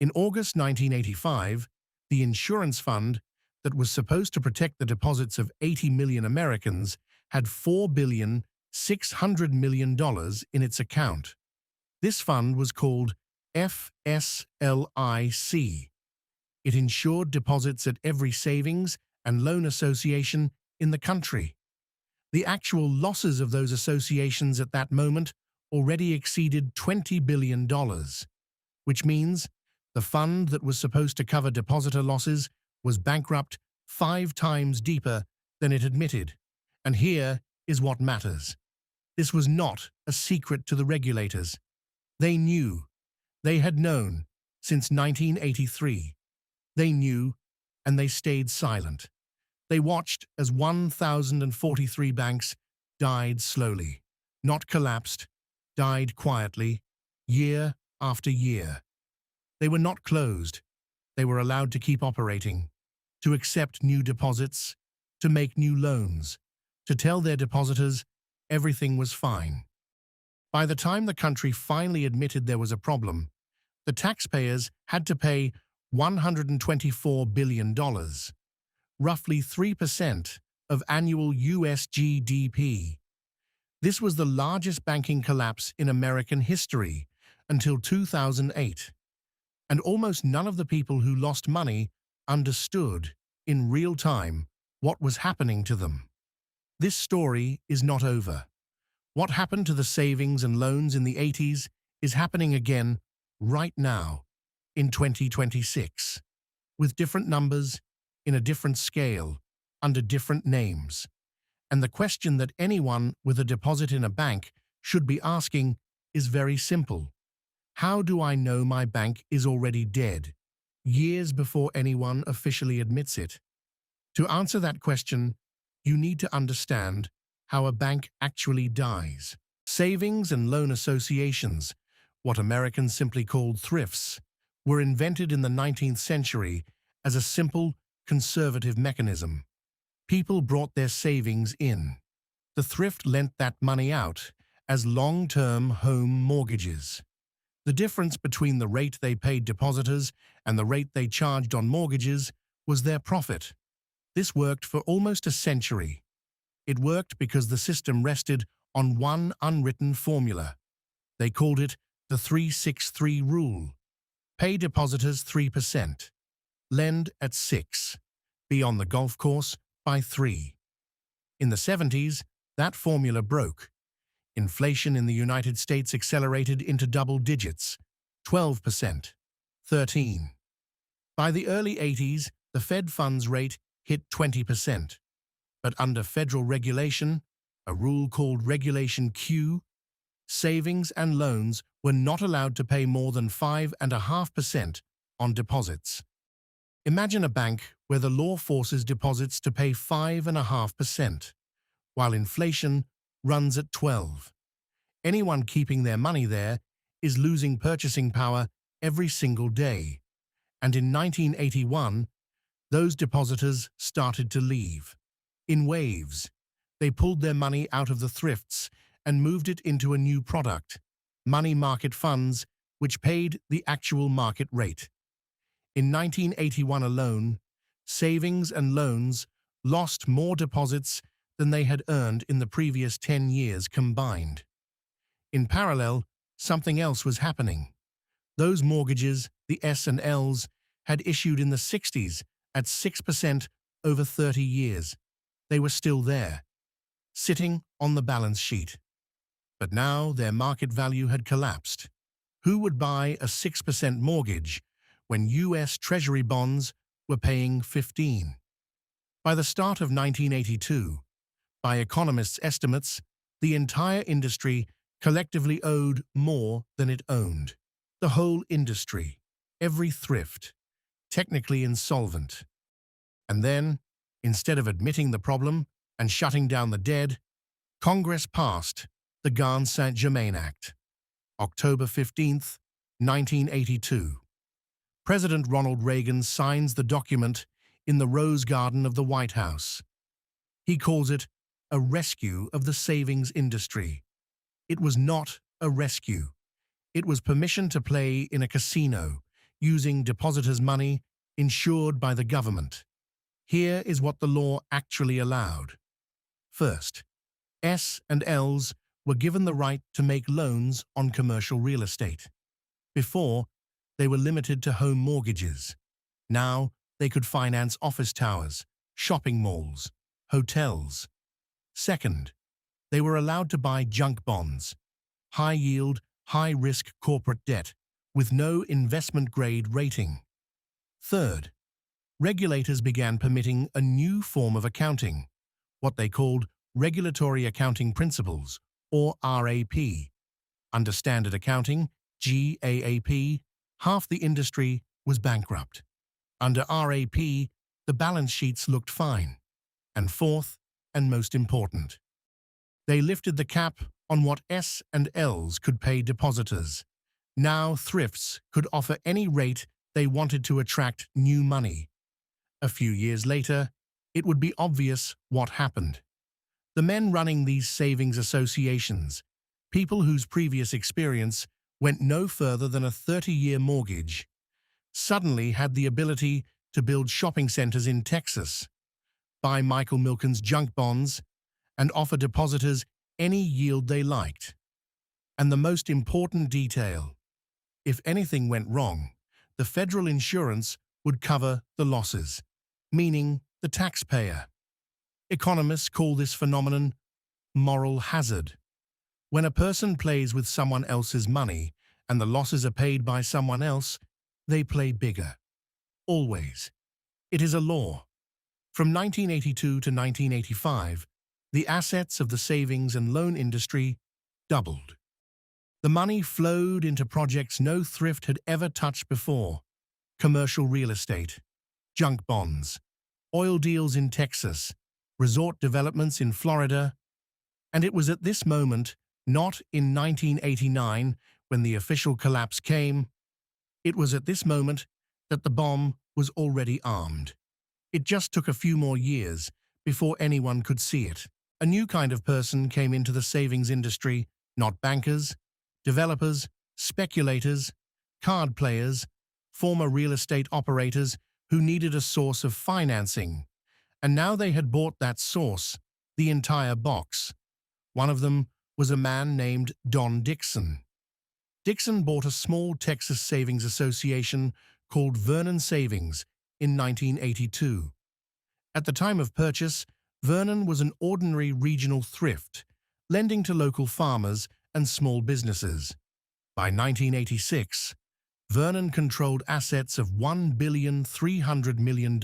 In August 1985, the insurance fund that was supposed to protect the deposits of 80 million Americans had $4.6 billion in its account. This fund was called FSLIC. It insured deposits at every savings and loan association in the country. The actual losses of those associations at that moment already exceeded $20 billion, which means the fund that was supposed to cover depositor losses was bankrupt 5 times deeper than it admitted. And here is what matters. This was not a secret to the regulators. They knew. They had known since 1983. They knew, and they stayed silent. They watched as 1,043 banks died slowly, not collapsed, died quietly, year after year. They were not closed. They were allowed to keep operating, to accept new deposits, to make new loans, to tell their depositors everything was fine. By the time the country finally admitted there was a problem, the taxpayers had to pay $124 billion, roughly 3% of annual US GDP. This was the largest banking collapse in American history until 2008, and almost none of the people who lost money understood in real time what was happening to them. This story is not over. What happened to the savings and loans in the 80s is happening again right now in 2026, with different numbers, in a different scale, under different names. And the question that anyone with a deposit in a bank should be asking is very simple. How do I know my bank is already dead, years before anyone officially admits it? To answer that question, you need to understand how a bank actually dies. Savings and loan associations, what Americans simply called thrifts, were invented in the 19th century as a simple, conservative mechanism. People brought their savings in. The thrift lent that money out as long-term home mortgages. The difference between the rate they paid depositors and the rate they charged on mortgages was their profit. This worked for almost a century. It worked because the system rested on one unwritten formula. They called it the 3-6-3 rule. Pay depositors 3%. Lend at 6%. Be on the golf course by 3%. In the 70s, that formula broke. Inflation in the United States accelerated into double digits, 12%, 13%. By the early 80s, the Fed funds rate hit 20%. But under federal regulation, a rule called Regulation Q, savings and loans were not allowed to pay more than 5.5% on deposits. Imagine a bank where the law forces deposits to pay 5.5%, while inflation runs at 12%. Anyone keeping their money there is losing purchasing power every single day. And in 1981, those depositors started to leave. In waves, they pulled their money out of the thrifts and moved it into a new product, money market funds, which paid the actual market rate. In 1981 alone, savings and loans lost more deposits than they had earned in the previous 10 years combined. In parallel, something else was happening. Those mortgages, the S&Ls, had issued in the 60s at 6% over 30 years. They were still there, sitting on the balance sheet. But now their market value had collapsed. Who would buy a 6% mortgage when U.S. Treasury bonds were paying 15%? By the start of 1982, by economists' estimates, the entire industry collectively owed more than it owned. The whole industry, every thrift, technically insolvent. And then, instead of admitting the problem and shutting down the dead, Congress passed the Garn-Saint-Germain Act, October 15, 1982. President Ronald Reagan signs the document in the Rose Garden of the White House. He calls it a rescue of the savings industry. It was not a rescue. It was permission to play in a casino, using depositors' money insured by the government. Here is what the law actually allowed. First, S&Ls were given the right to make loans on commercial real estate. Before, they were limited to home mortgages. Now, they could finance office towers, shopping malls, hotels. Second, they were allowed to buy junk bonds, high-yield, high-risk corporate debt with no investment-grade rating. Third, regulators began permitting a new form of accounting, what they called Regulatory Accounting Principles, or RAP. Under standard accounting, GAAP, half the industry was bankrupt. Under RAP, the balance sheets looked fine. And fourth, and most important, they lifted the cap on what S&Ls could pay depositors. Now thrifts could offer any rate they wanted to attract new money. A few years later, it would be obvious what happened. The men running these savings associations, people whose previous experience went no further than a 30-year mortgage, suddenly had the ability to build shopping centers in Texas, buy Michael Milken's junk bonds, and offer depositors any yield they liked. And the most important detail, if anything went wrong, the federal insurance would cover the losses, meaning the taxpayer. Economists call this phenomenon moral hazard. When a person plays with someone else's money and the losses are paid by someone else, they play bigger. Always. It is a law. From 1982 to 1985, the assets of the savings and loan industry doubled. The money flowed into projects no thrift had ever touched before: commercial real estate, junk bonds, oil deals in Texas, resort developments in Florida. And it was at this moment, not in 1989 when the official collapse came, it was at this moment that the bomb was already armed. It just took a few more years before anyone could see it. A new kind of person came into the savings industry, not bankers, developers, speculators, card players, former real estate operators who needed a source of financing. And now they had bought that source, the entire box. One of them was a man named Don Dixon. Dixon bought a small Texas savings association called Vernon Savings in 1982. At the time of purchase, Vernon was an ordinary regional thrift, lending to local farmers and small businesses. By 1986, Vernon controlled assets of $1.3 billion.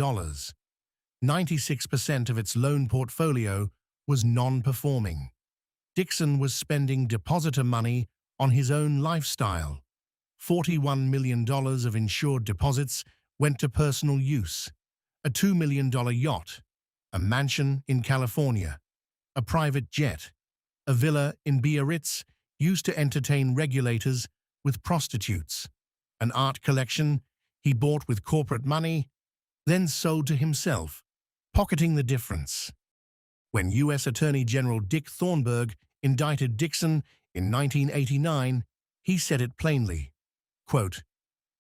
96% of its loan portfolio was non-performing. Dixon was spending depositor money on his own lifestyle. $41 million of insured deposits went to personal use: a $2 million yacht, a mansion in California, a private jet, a villa in Biarritz used to entertain regulators with prostitutes, an art collection he bought with corporate money, then sold to himself, pocketing the difference. When U.S. Attorney General Dick Thornburgh indicted Dixon in 1989, he said it plainly. Quote,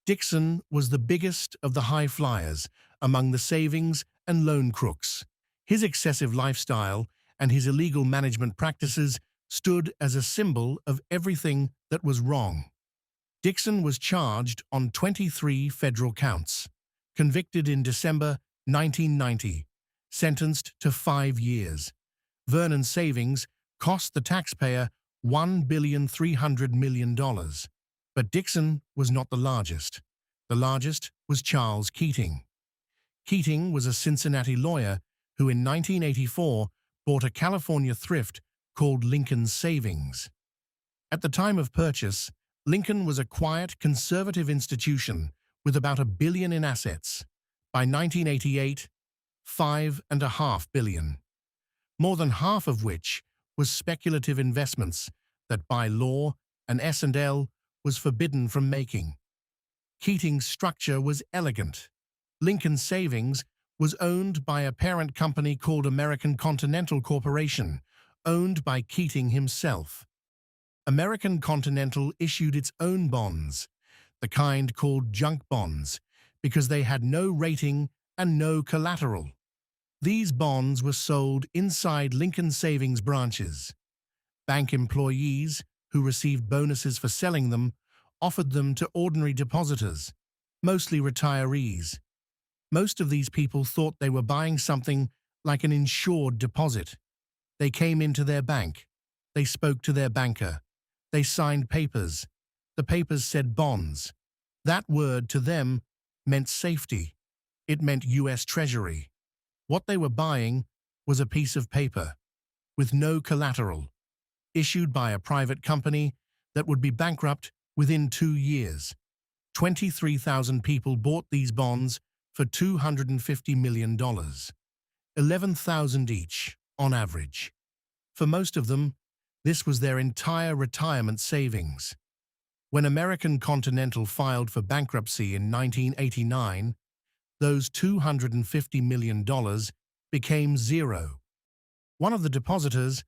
"Dixon was the biggest of the high flyers among the savings and loan crooks. His excessive lifestyle and his illegal management practices stood as a symbol of everything that was wrong." Dixon was charged on 23 federal counts, convicted in December 1990, sentenced to 5 years. Vernon Savings cost the taxpayer $1.3 billion. But Dixon was not the largest. The largest was Charles Keating. Keating was a Cincinnati lawyer who in 1984 bought a California thrift called Lincoln's Savings. At the time of purchase, Lincoln was a quiet, conservative institution with about $1 billion in assets. By 1988, $5.5 billion. More than half of which was speculative investments that by law an S&L was forbidden from making. Keating's structure was elegant. Lincoln Savings was owned by a parent company called American Continental Corporation, owned by Keating himself. American Continental issued its own bonds. the kind called junk bonds, because they had no rating and no collateral. These bonds were sold inside Lincoln Savings branches. Bank employees, who received bonuses for selling them, offered them to ordinary depositors, mostly retirees. Most of these people thought they were buying something like an insured deposit. They came into their bank. They spoke to their banker. They signed papers. The papers said bonds. That word to them meant safety. It meant US Treasury. What they were buying was a piece of paper with no collateral, issued by a private company that would be bankrupt within 2 years. 23,000 people bought these bonds for $250 million, 11,000 each, on average. For most of them, this was their entire retirement savings. When American Continental filed for bankruptcy in 1989, those $250 million became zero. One of the depositors,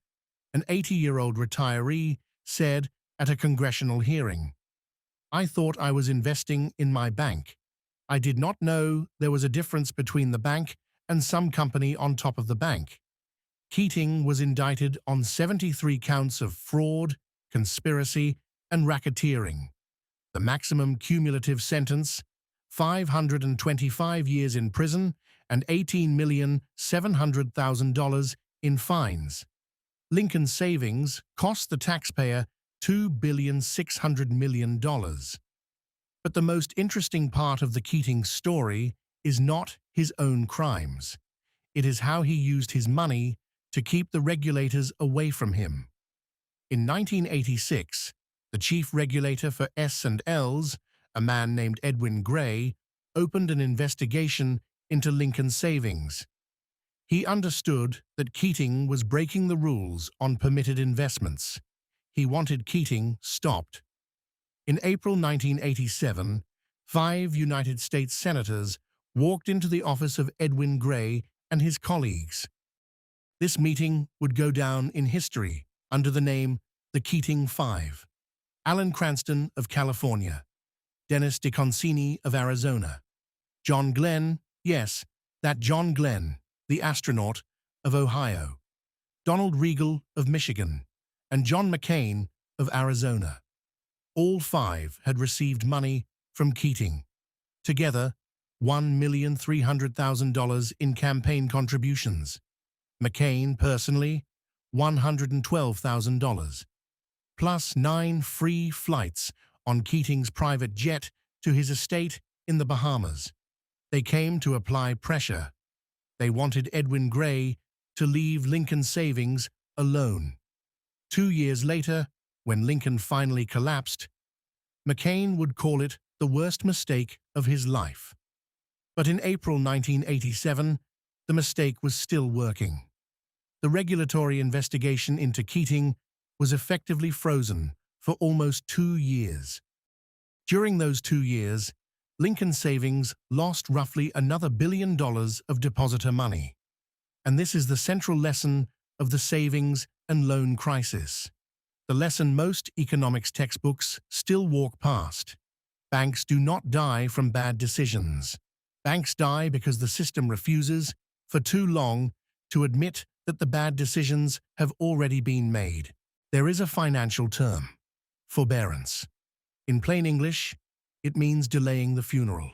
an 80-year-old retiree, said at a congressional hearing, "I thought I was investing in my bank. I did not know there was a difference between the bank and some company on top of the bank." Keating was indicted on 73 counts of fraud, conspiracy, and racketeering. The maximum cumulative sentence, 525 years in prison and $18,700,000 in fines. Lincoln Savings cost the taxpayer $2,600,000,000. But the most interesting part of the Keating story is not his own crimes. It is how he used his money to keep the regulators away from him. In 1986, the chief regulator for S&Ls, a man named Edwin Gray, opened an investigation into Lincoln Savings. He understood that Keating was breaking the rules on permitted investments. He wanted Keating stopped. In April 1987, 5 United States senators walked into the office of Edwin Gray and his colleagues. This meeting would go down in history under the name the Keating Five. Alan Cranston of California, Dennis DeConcini of Arizona, John Glenn, yes, that John Glenn, the astronaut, of Ohio, Donald Regal of Michigan, and John McCain of Arizona. All 5 had received money from Keating. Together, $1,300,000 in campaign contributions. McCain, personally, $112,000, plus 9 free flights on Keating's private jet to his estate in the Bahamas. They came to apply pressure. They wanted Edwin Gray to leave Lincoln Savings alone. 2 years later, when Lincoln finally collapsed, McCain would call it the worst mistake of his life. But in April 1987, the mistake was still working. The regulatory investigation into Keating was effectively frozen for almost 2 years. During those 2 years, Lincoln Savings lost roughly another $1 billion of depositor money. And this is the central lesson of the savings and loan crisis. The lesson most economics textbooks still walk past. Banks do not die from bad decisions. Banks die because the system refuses, for too long, to admit that the bad decisions have already been made. There is a financial term, forbearance. In plain English, it means delaying the funeral.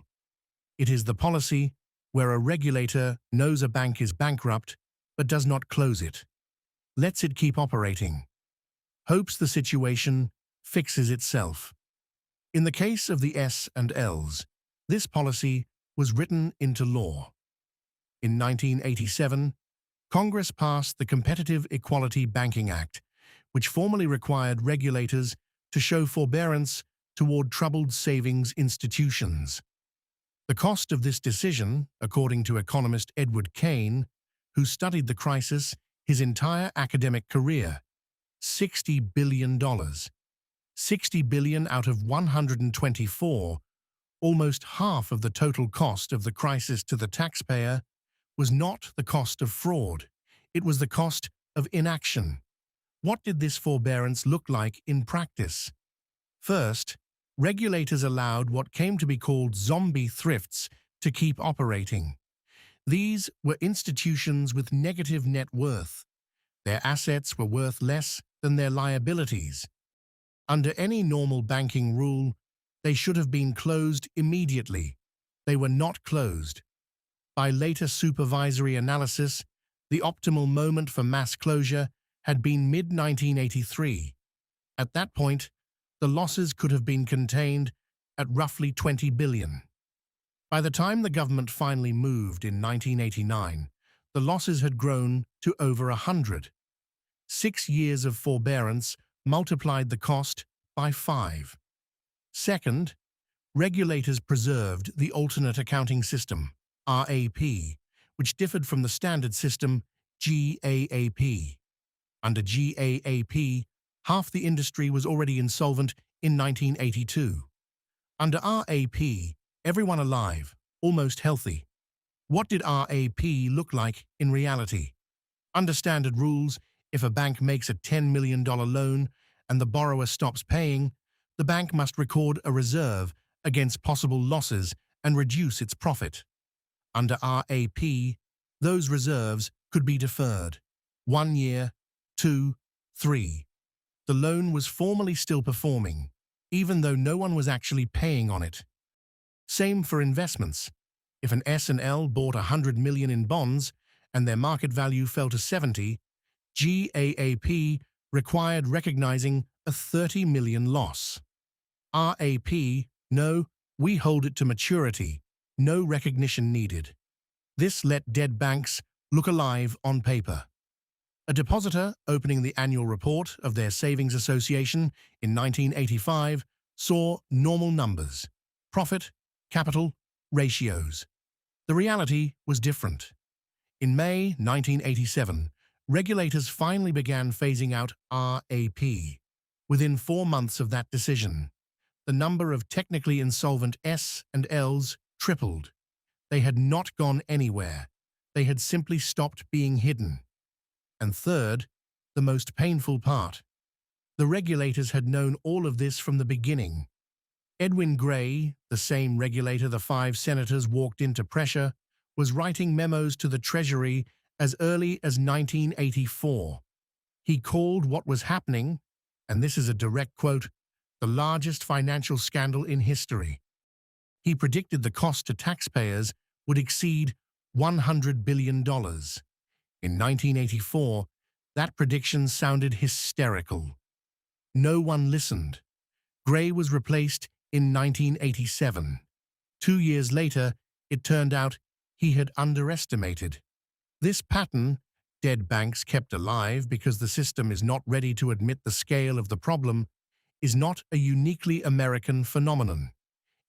It is the policy where a regulator knows a bank is bankrupt but does not close it, lets it keep operating, hopes the situation fixes itself. In the case of the S&Ls, this policy was written into law. In 1987, Congress passed the Competitive Equality Banking Act, which formally required regulators to show forbearance toward troubled savings institutions. The cost of this decision, according to economist Edward Kane, who studied the crisis his entire academic career, $60 billion. $60 billion out of 124, almost half of the total cost of the crisis to the taxpayer, was not the cost of fraud. It was the cost of inaction. What did this forbearance look like in practice? First, Regulators allowed what came to be called zombie thrifts to keep operating. These were institutions with negative net worth. Their assets were worth less than their liabilities. Under any normal banking rule, they should have been closed immediately. They were not closed. By later supervisory analysis, the optimal moment for mass closure had been mid-1983. At that point, the losses could have been contained at roughly 20 billion. By the time the government finally moved in 1989, the losses had grown to over 100. 6 years of forbearance multiplied the cost by 5. Second, regulators preserved the alternate accounting system, RAP, which differed from the standard system, GAAP. Under GAAP, half the industry was already insolvent in 1982. Under RAP, everyone alive, almost healthy. What did RAP look like in reality? Under standard rules, if a bank makes a $10 million loan and the borrower stops paying, the bank must record a reserve against possible losses and reduce its profit. Under RAP, those reserves could be deferred. 1 year, 2, 3. The loan was formally still performing, even though no one was actually paying on it. Same for investments. If an S&L bought 100 million in bonds and their market value fell to 70, GAAP required recognizing a 30 million loss. RAP, no, we hold it to maturity, no recognition needed. This let dead banks look alive on paper. A depositor opening the annual report of their savings association in 1985 saw normal numbers, profit, capital, ratios. The reality was different. In May 1987, regulators finally began phasing out RAP. Within 4 months of that decision, the number of technically insolvent S&Ls tripled. They had not gone anywhere. They had simply stopped being hidden. And third, the most painful part, the regulators had known all of this from the beginning. Edwin Gray, the same regulator the 5 senators walked into pressure, was writing memos to the Treasury as early as 1984. He called what was happening, and this is a direct quote, the largest financial scandal in history. He predicted the cost to taxpayers would exceed $100 billion. In 1984, that prediction sounded hysterical. No one listened. Gray was replaced in 1987. 2 years later, it turned out he had underestimated. This pattern, dead banks kept alive because the system is not ready to admit the scale of the problem, is not a uniquely American phenomenon.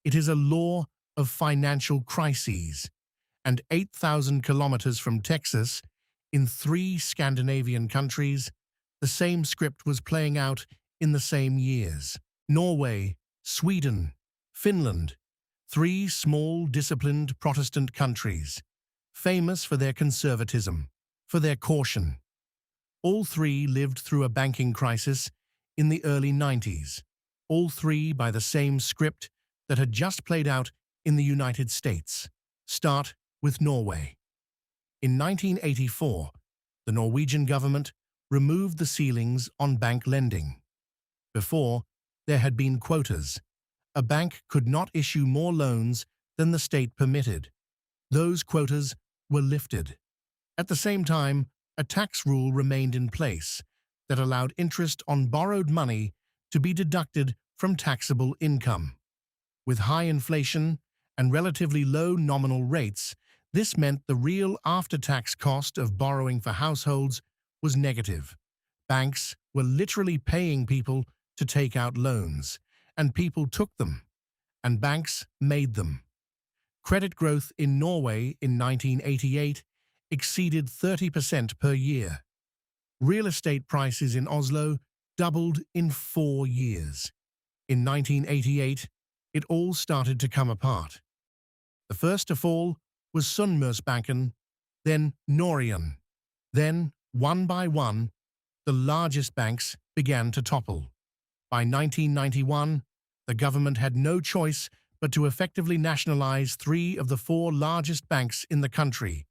It is a law of financial crises. And 8,000 kilometers from Texas, in 3 Scandinavian countries, the same script was playing out in the same years. Norway, Sweden, Finland, 3 small, disciplined Protestant countries, famous for their conservatism, for their caution. All 3 lived through a banking crisis in the early 90s, all 3 by the same script that had just played out in the United States. Start with Norway. In 1984, the Norwegian government removed the ceilings on bank lending. Before, there had been quotas. A bank could not issue more loans than the state permitted. Those quotas were lifted. At the same time, a tax rule remained in place that allowed interest on borrowed money to be deducted from taxable income. With high inflation and relatively low nominal rates, this meant the real after-tax cost of borrowing for households was negative. Banks were literally paying people to take out loans, and people took them, and banks made them. Credit growth in Norway in 1988 exceeded 30% per year. Real estate prices in Oslo doubled in 4 years. In 1988, it all started to come apart. The first to fall was Sunnmørsbanken, then Norian. Then, one by one, the largest banks began to topple. By 1991, the government had no choice but to effectively nationalize three of the four largest banks in the country.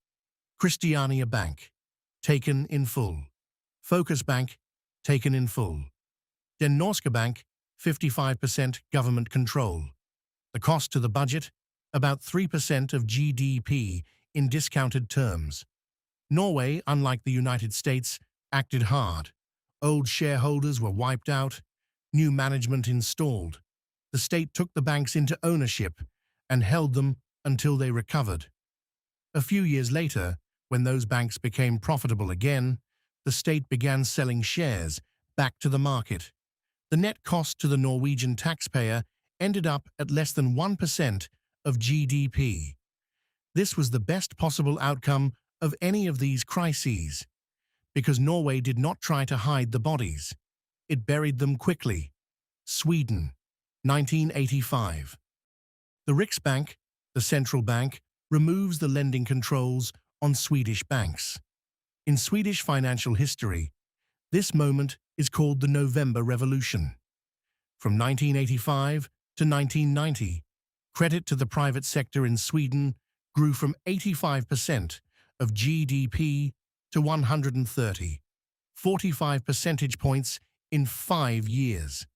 Christiania Bank, taken in full. Focus Bank, taken in full. Den Norske Bank, 55% government control. The cost to the budget, about 3% of GDP in discounted terms. Norway, unlike the United States, acted hard. Old shareholders were wiped out, new management installed. The state took the banks into ownership and held them until they recovered. A few years later, when those banks became profitable again, the state began selling shares back to the market. The net cost to the Norwegian taxpayer ended up at less than 1% of GDP. This was the best possible outcome of any of these crises, because Norway did not try to hide the bodies. It buried them quickly. Sweden, 1985. The Riksbank, the central bank, removes the lending controls on Swedish banks. In Swedish financial history, this moment is called the November Revolution. From 1985 to 1990, credit to the private sector in Sweden grew from 85% of GDP to 130, 45 percentage points in 5 years.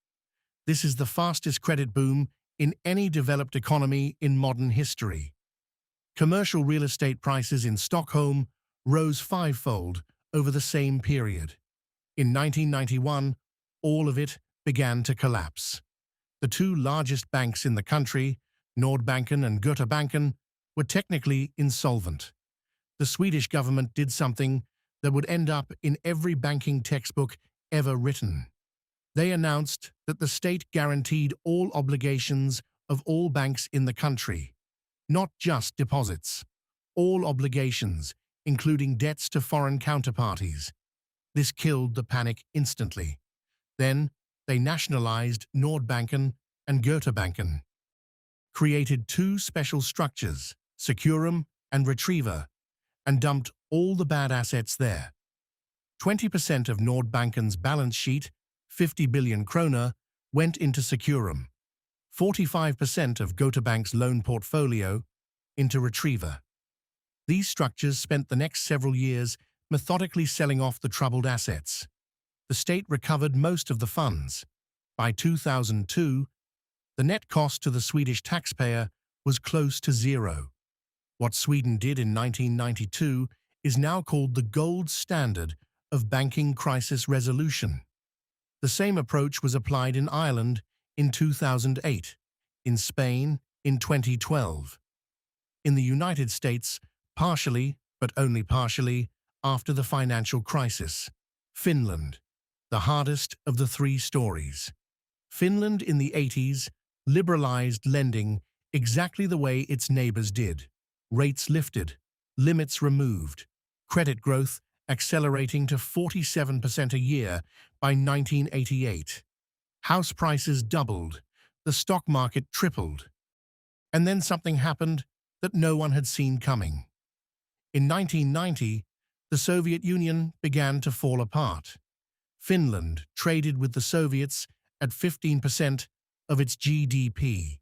This is the fastest credit boom in any developed economy in modern history. Commercial real estate prices in Stockholm rose fivefold over the same period. In 1991, all of it began to collapse. The two largest banks in the country, Nordbanken and Götabanken, were technically insolvent. The Swedish government did something that would end up in every banking textbook ever written. They announced that the state guaranteed all obligations of all banks in the country, not just deposits, all obligations, including debts to foreign counterparties. This killed the panic instantly. Then, they nationalized Nordbanken and Götabanken, created two special structures, Securum and Retriever, and dumped all the bad assets there. 20% of Nordbanken's balance sheet, 50 billion kroner, went into Securum. 45% of Götabank's loan portfolio into Retriever. These structures spent the next several years methodically selling off the troubled assets. The state recovered most of the funds. By 2002, the net cost to the Swedish taxpayer was close to zero. What Sweden did in 1992 is now called the gold standard of banking crisis resolution. The same approach was applied in Ireland in 2008, in Spain in 2012. In the United States, partially, but only partially, after the financial crisis. Finland, the hardest of the three stories. Finland in the 80s liberalized lending exactly the way its neighbors did. Rates lifted, limits removed, credit growth accelerating to 47% a year by 1988. House prices doubled, the stock market tripled. And then something happened that no one had seen coming. In 1990, the Soviet Union began to fall apart. Finland traded with the Soviets at 15% of its GDP.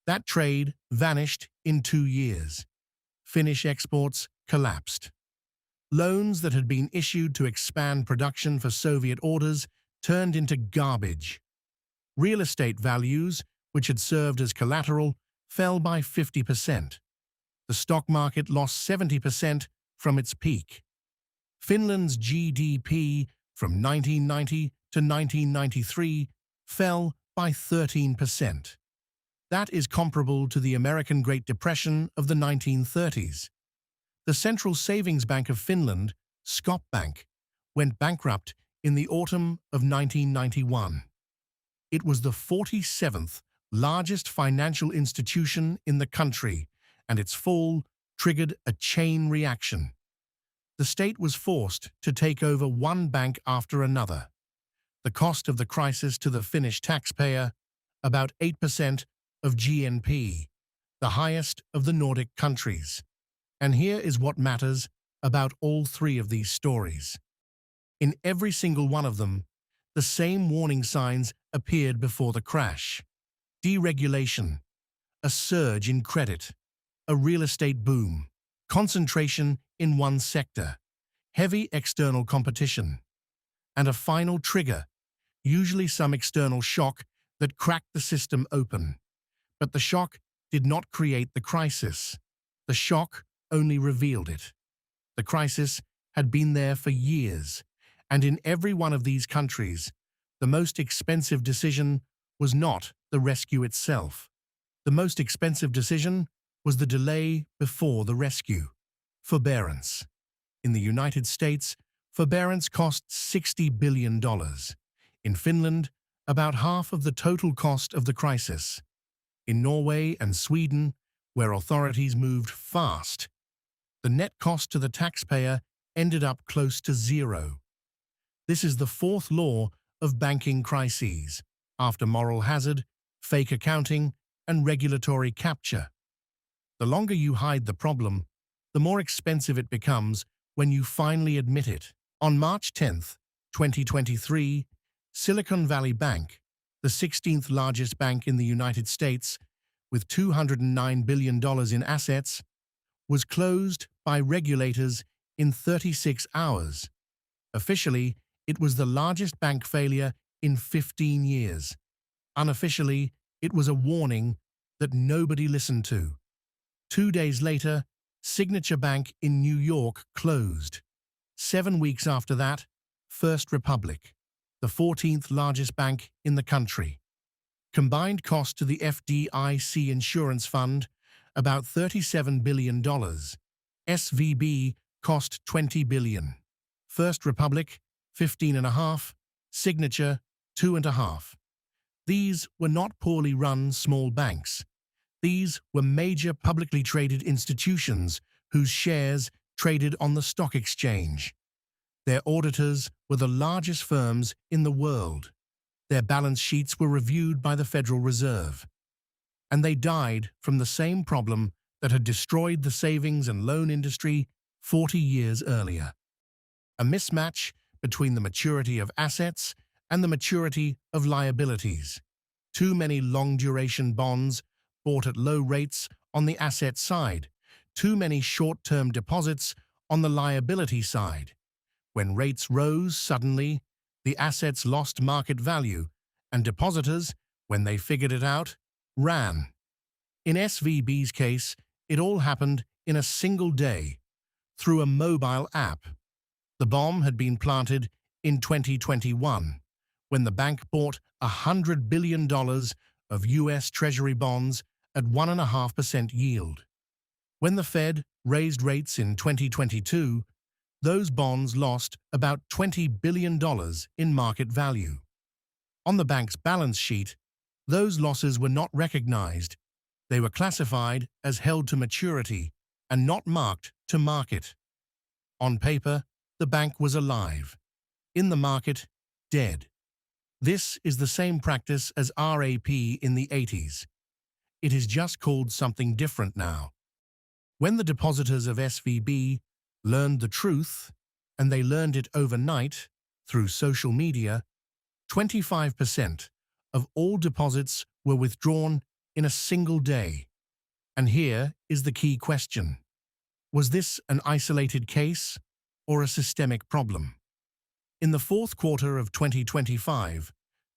That trade vanished in 2 years. Finnish exports collapsed. Loans that had been issued to expand production for Soviet orders turned into garbage. Real estate values, which had served as collateral, fell by 50%. The stock market lost 70% from its peak. Finland's GDP from 1990 to 1993 fell by 13%. That is comparable to the American Great Depression of the 1930s. The Central Savings Bank of Finland, Skop Bank, went bankrupt in the autumn of 1991. It was the 47th largest financial institution in the country, and its fall triggered a chain reaction. The state was forced to take over one bank after another. The cost of the crisis to the Finnish taxpayer, about 8% of GNP, the highest of the Nordic countries. And here is what matters about all three of these stories. In every single one of them, the same warning signs appeared before the crash. Deregulation, a surge in credit, a real estate boom, concentration in one sector, heavy external competition, and a final trigger, usually some external shock that cracked the system open. But the shock did not create the crisis. The shock only revealed it. The crisis had been there for years, and in every one of these countries, the most expensive decision was not the rescue itself. The most expensive decision was the delay before the rescue. Forbearance. In the United States, forbearance cost $60 billion. In Finland, about half of the total cost of the crisis. In Norway and Sweden, where authorities moved fast, the net cost to the taxpayer ended up close to zero. This is the fourth law of banking crises, after moral hazard, fake accounting, and regulatory capture. The longer you hide the problem, the more expensive it becomes when you finally admit it. On March 10, 2023, Silicon Valley Bank, the 16th largest bank in the United States, with $209 billion in assets, was closed by regulators in 36 hours. Officially, it was the largest bank failure in 15 years. Unofficially, it was a warning that nobody listened to. 2 days later, Signature Bank in New York closed. 7 weeks after that, First Republic, the 14th largest bank in the country. Combined cost to the FDIC insurance fund, about $37 billion. SVB cost $20 billion. First Republic, 15.5, Signature, 2.5. These were not poorly run small banks. These were major publicly traded institutions whose shares traded on the stock exchange. Their auditors were the largest firms in the world. Their balance sheets were reviewed by the Federal Reserve. And they died from the same problem that had destroyed the savings and loan industry 40 years earlier. A mismatch between the maturity of assets and the maturity of liabilities. Too many long-duration bonds bought at low rates on the asset side. Too many short-term deposits on the liability side. When rates rose suddenly, the assets lost market value, and depositors, when they figured it out, ran. In SVB's case, it all happened in a single day, through a mobile app. The bomb had been planted in 2021, when the bank bought $100 billion of U.S. Treasury bonds at 1.5% yield. When the Fed raised rates in 2022, those bonds lost about $20 billion in market value. On the bank's balance sheet, those losses were not recognized. They were classified as held to maturity and not marked to market. On paper, the bank was alive. In the market, dead. This is the same practice as RAP in the 80s. It is just called something different now. When the depositors of SVB learned the truth, and they learned it overnight through social media, 25% of all deposits were withdrawn in a single day. And here is the key question. Was this an isolated case or a systemic problem? In the fourth quarter of 2025,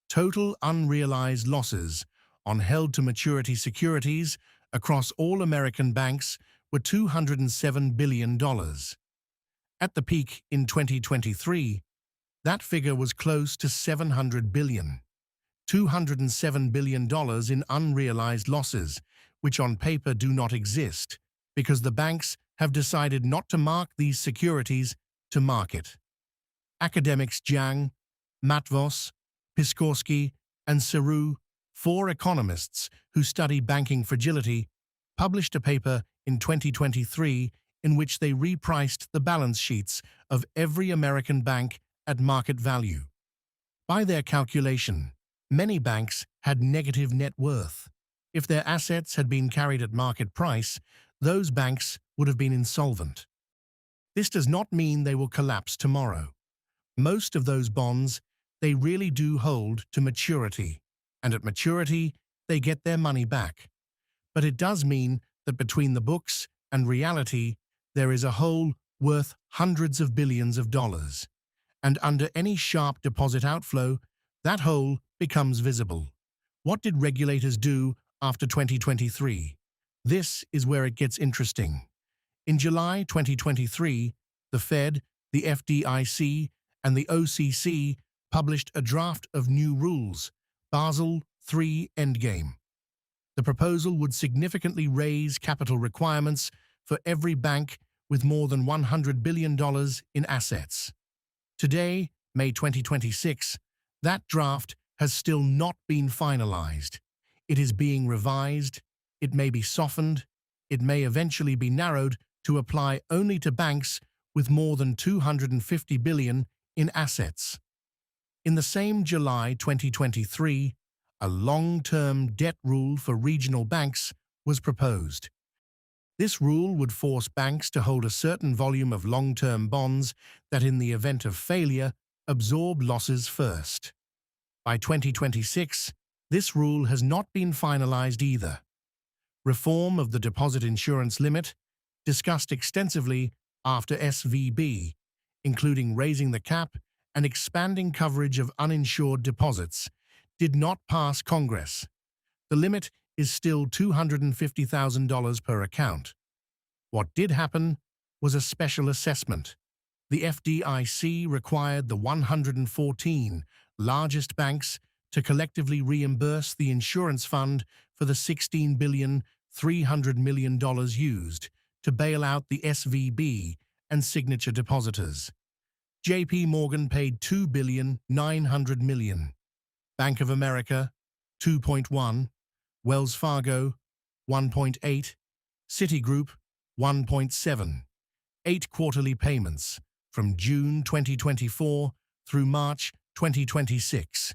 total unrealized losses on held-to-maturity securities across all American banks were $207 billion. At the peak in 2023, that figure was close to $700 billion. $207 billion in unrealized losses, which on paper do not exist, because the banks have decided not to mark these securities to market. Academics Zhang, Matvos, Piskorski, and Seru, 4 economists who study banking fragility, published a paper in 2023 in which they repriced the balance sheets of every American bank at market value. By their calculation, many banks had negative net worth. If their assets had been carried at market price, those banks would have been insolvent. This does not mean they will collapse tomorrow. Most of those bonds, they really do hold to maturity, and at maturity, they get their money back. But it does mean that between the books and reality, there is a hole worth hundreds of billions of dollars. And under any sharp deposit outflow, that hole becomes visible. What did regulators do after 2023? This is where it gets interesting. In July 2023, the Fed, the FDIC, and the OCC published a draft of new rules, Basel III Endgame. The proposal would significantly raise capital requirements for every bank with more than $100 billion in assets. Today, May 2026, that draft has still not been finalized. It is being revised, it may be softened, it may eventually be narrowed to apply only to banks with more than $250 billion in assets. In the same July 2023, a long-term debt rule for regional banks was proposed. This rule would force banks to hold a certain volume of long-term bonds that, in the event of failure, absorb losses first. By 2026, this rule has not been finalized either. Reform of the deposit insurance limit, discussed extensively after SVB, including raising the cap and expanding coverage of uninsured deposits, did not pass Congress. The limit is still $250,000 per account. What did happen was a special assessment. The FDIC required the 114 largest banks to collectively reimburse the insurance fund for the $16.3 billion used to bail out the SVB and signature depositors. JP Morgan paid $2.9 billion. Bank of America, 2.1, Wells Fargo, 1.8, Citigroup, 1.7. 8 quarterly payments from June 2024 through March 2026.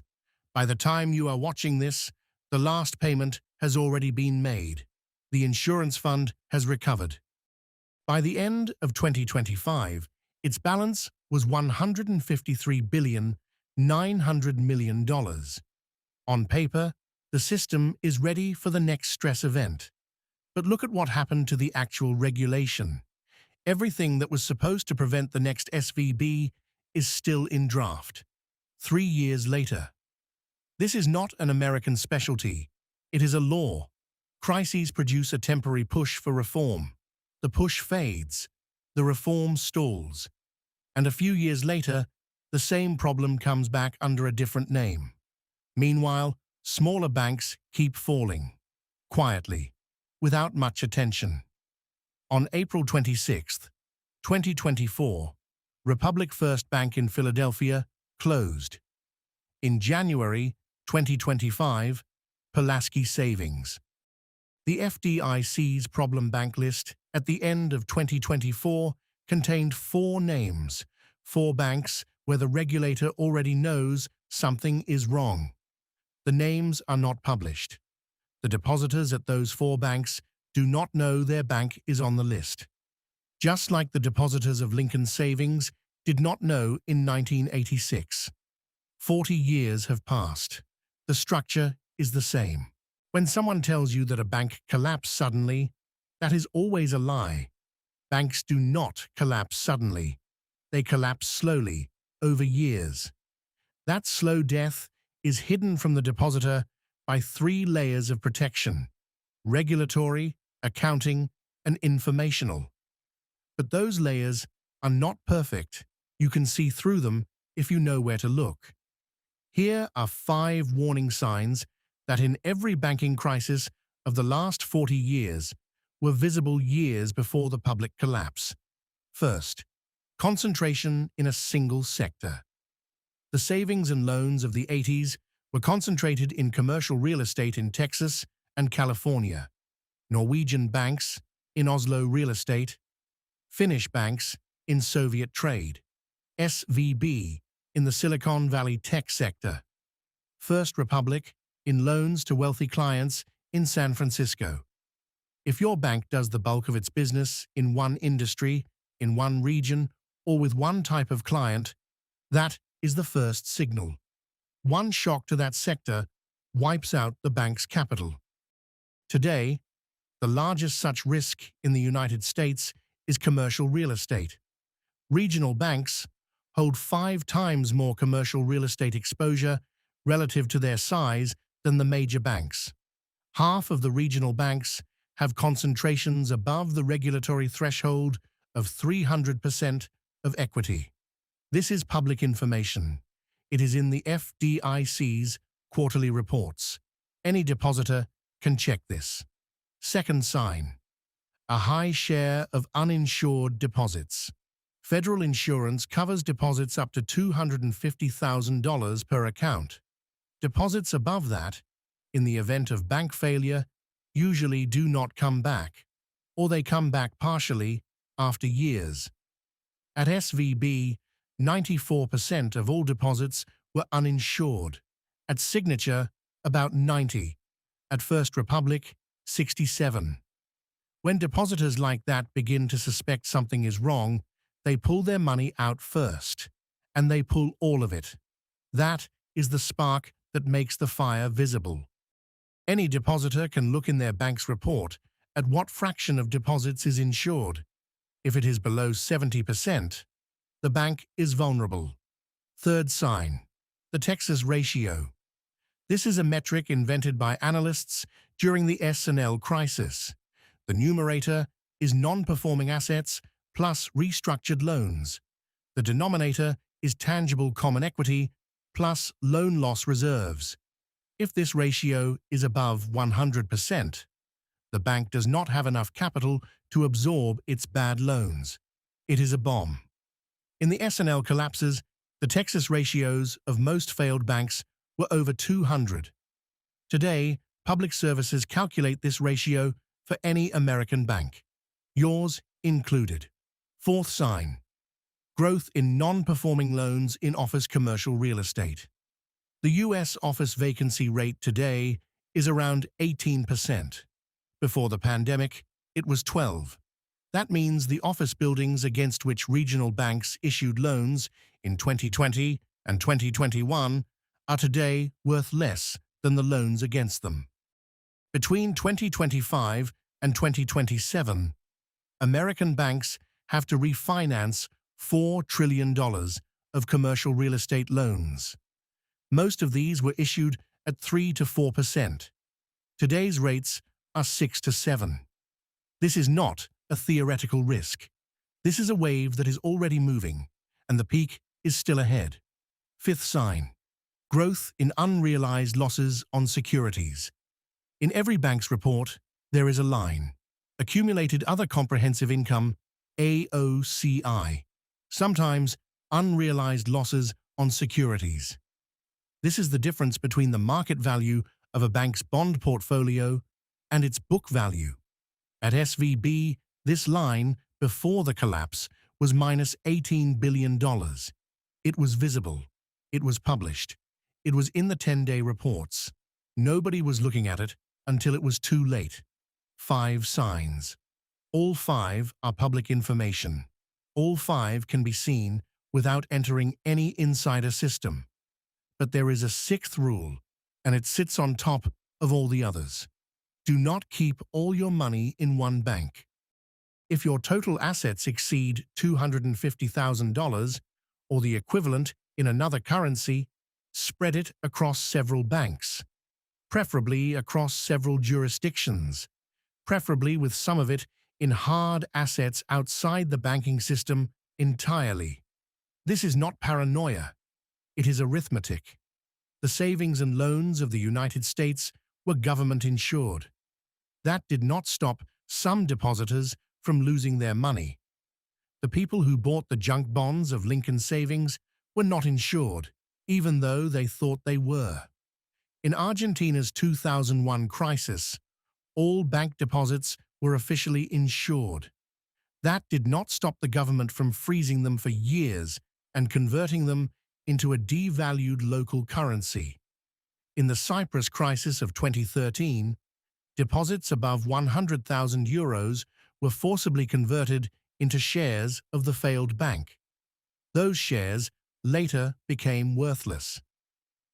By the time you are watching this, the last payment has already been made. The insurance fund has recovered. By the end of 2025, its balance was $153.9 billion. On paper, the system is ready for the next stress event. But look at what happened to the actual regulation. Everything that was supposed to prevent the next SVB is still in draft. 3 years later. This is not an American specialty. It is a law. Crises produce a temporary push for reform. The push fades. The reform stalls. And a few years later, the same problem comes back under a different name. Meanwhile, smaller banks keep falling, quietly, without much attention. On April 26, 2024, Republic First Bank in Philadelphia closed. In January 2025, Pulaski Savings. The FDIC's problem bank list at the end of 2024 contained 4 names, 4 banks where the regulator already knows something is wrong. The names are not published. The depositors at those 4 banks do not know their bank is on the list. Just like the depositors of Lincoln Savings did not know in 1986. 40 years have passed. The structure is the same. When someone tells you that a bank collapsed suddenly, that is always a lie. Banks do not collapse suddenly. They collapse slowly, over years. That slow death is hidden from the depositor by 3 layers of protection: regulatory, accounting, and informational. But those layers are not perfect. You can see through them if you know where to look. Here are 5 warning signs that in every banking crisis of the last 40 years were visible years before the public collapse. First, concentration in a single sector. The savings and loans of the 80s were concentrated in commercial real estate in Texas and California, Norwegian banks in Oslo real estate, Finnish banks in Soviet trade, SVB in the Silicon Valley tech sector, First Republic in loans to wealthy clients in San Francisco. If your bank does the bulk of its business in one industry, in one region, or with one type of client, that is the first signal. One shock to that sector wipes out the bank's capital. Today, the largest such risk in the United States is commercial real estate. Regional banks hold 5 times more commercial real estate exposure relative to their size than the major banks. Half of the regional banks have concentrations above the regulatory threshold of 300% of equity. This is public information. It is in the FDIC's quarterly reports. Any depositor can check this. Second sign: a high share of uninsured deposits. Federal insurance covers deposits up to $250,000 per account. Deposits above that, in the event of bank failure, usually do not come back, or they come back partially after years. At SVB, 94% of all deposits were uninsured. At Signature, about 90%. At First Republic, 67%. When depositors like that begin to suspect something is wrong, they pull their money out first, and they pull all of it. That is the spark that makes the fire visible. Any depositor can look in their bank's report at what fraction of deposits is insured. If it is below 70%, the bank is vulnerable. Third sign: the Texas ratio. This is a metric invented by analysts during the S&L crisis. The numerator is non-performing assets plus restructured loans. The denominator is tangible common equity plus loan loss reserves. If this ratio is above 100%, the bank does not have enough capital to absorb its bad loans. It is a bomb. In the S&L collapses, the Texas ratios of most failed banks were over 200. Today, public services calculate this ratio for any American bank, yours included. Fourth sign: growth in non-performing loans in office commercial real estate. The U.S. office vacancy rate today is around 18%. Before the pandemic, it was 12%. That means the office buildings against which regional banks issued loans in 2020 and 2021 are today worth less than the loans against them. Between 2025 and 2027, American banks have to refinance $4 trillion of commercial real estate loans. Most of these were issued at 3 to 4%. Today's rates are 6 to 7%. This is not a theoretical risk. This is a wave that is already moving, and the peak is still ahead. Fifth sign: growth in unrealized losses on securities. In every bank's report, there is a line: accumulated other comprehensive income, AOCI, sometimes unrealized losses on securities. This is the difference between the market value of a bank's bond portfolio and its book value. At SVB, this line, before the collapse, was minus $18 billion. It was visible. It was published. It was in the 10-day reports. Nobody was looking at it until it was too late. 5 signs. All 5 are public information. All 5 can be seen without entering any insider system. But there is a 6th rule, and it sits on top of all the others. Do not keep all your money in one bank. If your total assets exceed $250,000, or the equivalent in another currency, spread it across several banks, preferably across several jurisdictions, preferably with some of it in hard assets outside the banking system entirely. This is not paranoia. It is arithmetic. The savings and loans of the United States were government insured. That did not stop some depositors from losing their money. The people who bought the junk bonds of Lincoln Savings were not insured, even though they thought they were. In Argentina's 2001 crisis, all bank deposits were officially insured. That did not stop the government from freezing them for years and converting them into a devalued local currency. In the Cyprus crisis of 2013, deposits above 100,000 euros were forcibly converted into shares of the failed bank. Those shares later became worthless.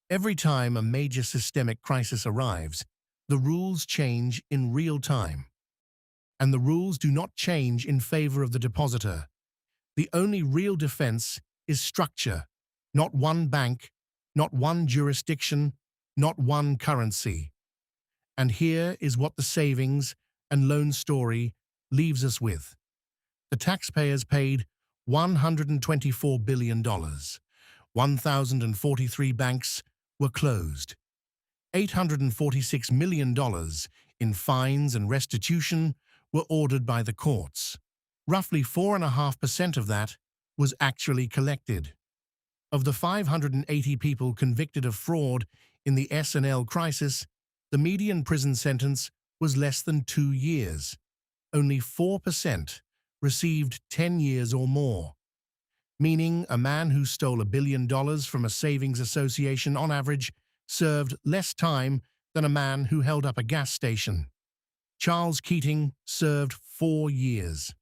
Every time a major systemic crisis arrives, the rules change in real time. And the rules do not change in favor of the depositor. The only real defense is structure, not one bank, not one jurisdiction, not one currency. And here is what the savings and loan story leaves us with. The taxpayers paid $124 billion. 1,043 banks were closed. $846 million in fines and restitution were ordered by the courts. Roughly 4.5% of that was actually collected. Of the 580 people convicted of fraud in the S&L crisis, the median prison sentence was less than 2 years. Only 4% received 10 years or more, meaning a man who stole $1 billion from a savings association on average served less time than a man who held up a gas station. Charles Keating served 4 years.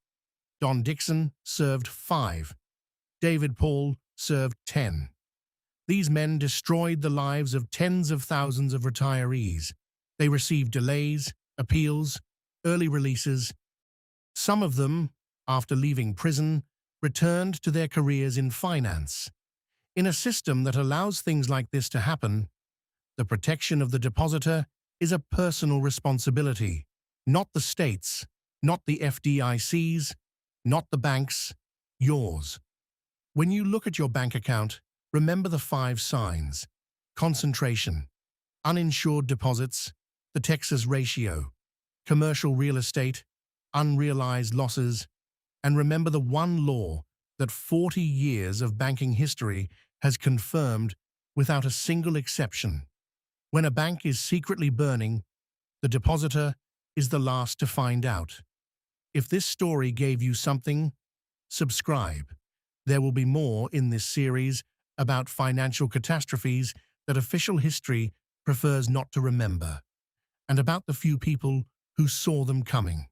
Don Dixon served 5. David Paul served 10. These men destroyed the lives of tens of thousands of retirees. They received delays, appeals, early releases. Some of them, after leaving prison, returned to their careers in finance. In a system that allows things like this to happen, the protection of the depositor is a personal responsibility, not the state's, not the FDIC's, not the bank's, yours. When you look at your bank account, remember the 5 signs: concentration, uninsured deposits, the Texas ratio, commercial real estate, unrealized losses, and remember the one law that 40 years of banking history has confirmed without a single exception. When a bank is secretly burning, the depositor is the last to find out. If this story gave you something, subscribe. There will be more in this series about financial catastrophes that official history prefers not to remember, and about the few people who saw them coming.